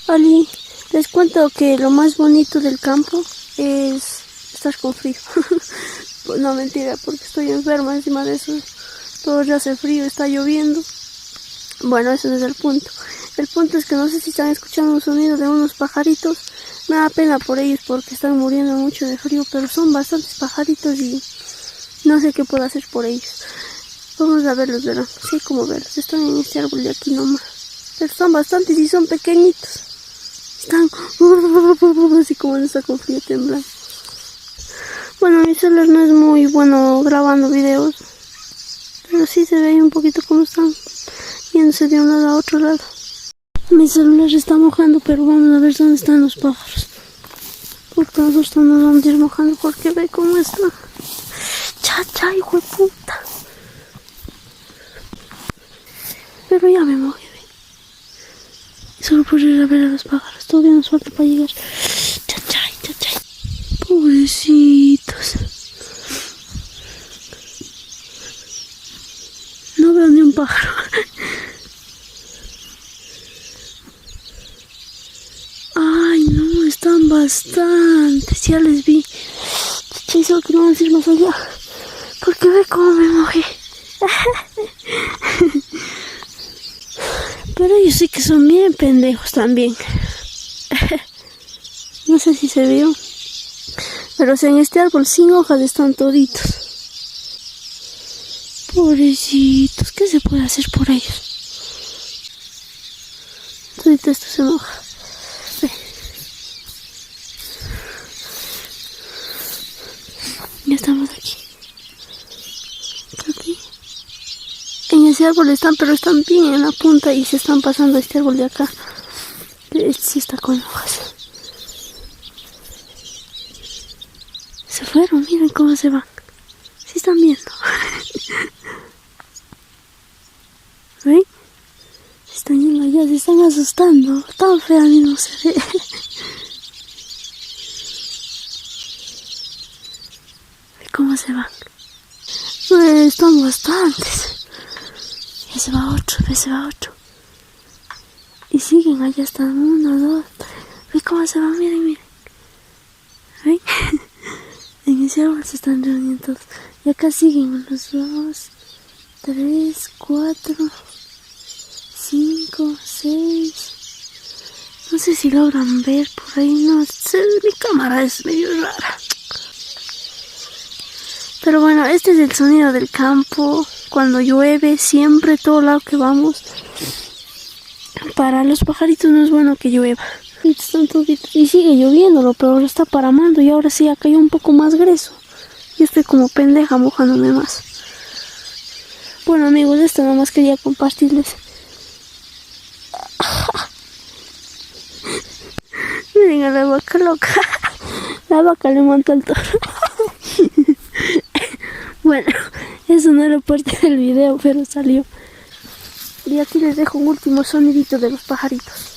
Ali, les cuento que lo más bonito del campo es estar con frío. Pues no, mentira, porque estoy enferma. Encima de eso todo ya hace frío, está lloviendo. Bueno, ese no es el punto. El punto es que no sé si están escuchando un sonido de unos pajaritos. Me da pena por ellos porque están muriendo mucho de frío, pero son bastantes pajaritos y no sé qué puedo hacer por ellos. Vamos a verlos, verán. Sí, como verlos. Están en este árbol de aquí nomás. Pero son bastantes y son pequeñitos. Están así como no está con frío, temblando. Bueno, mi celular no es muy bueno grabando videos, pero sí se ve ahí un poquito cómo están yéndose de un lado a otro lado. Mi celular se está mojando, pero vamos a ver dónde están los pájaros. Porque nosotros nos vamos a ir mojando porque ve cómo está. Chacha, hijo de puta. Pero ya me mojé. Solo por ir a ver a los pájaros. Todavía nos falta para llegar. Chachay, chachay. Pobrecitos. No veo ni un pájaro. Ay, no, están bastantes. Ya les vi. Chachay, solo que no van a ir más allá. Porque ve cómo me mojé. Pero ellos sí que son bien pendejos también. No sé si se vio. Pero si en este árbol sin hojas están toditos. Pobrecitos, ¿qué se puede hacer por ellos? Todito esto se moja. Ve. Ya estamos aquí. Aquí. En ese árbol están, pero están bien en la punta y se están pasando a este árbol de acá. Este sí está con hojas. Se fueron, miren cómo se van. Sí están viendo. ¿Ven? Se están yendo allá, se están asustando. Tan fea mismo se ve. ¿Ven cómo se van? Pues están bastantes. Ese va otro, ese va otro. Y siguen, allá están, 1, 2. Ve cómo se van, miren, miren. ¿Ven? En ese árbol se están reuniendo todos. Y acá siguen 1, 2, 3, 4, 5, 6. No sé si logran ver por ahí, no sé, mi cámara es medio rara. Pero bueno, este es el sonido del campo. Cuando llueve, siempre, todo lado que vamos. Para los pajaritos no es bueno que llueva. Están toditos. Y sigue lloviéndolo, pero ahora está paramando y ahora sí ya cayó un poco más grueso. Yo estoy como pendeja mojándome más. Bueno amigos, esto nomás quería compartirles. Miren a la vaca loca. La vaca le montó el toro. Bueno, eso no era parte del video, pero salió. Y aquí les dejo un último sonidito de los pajaritos.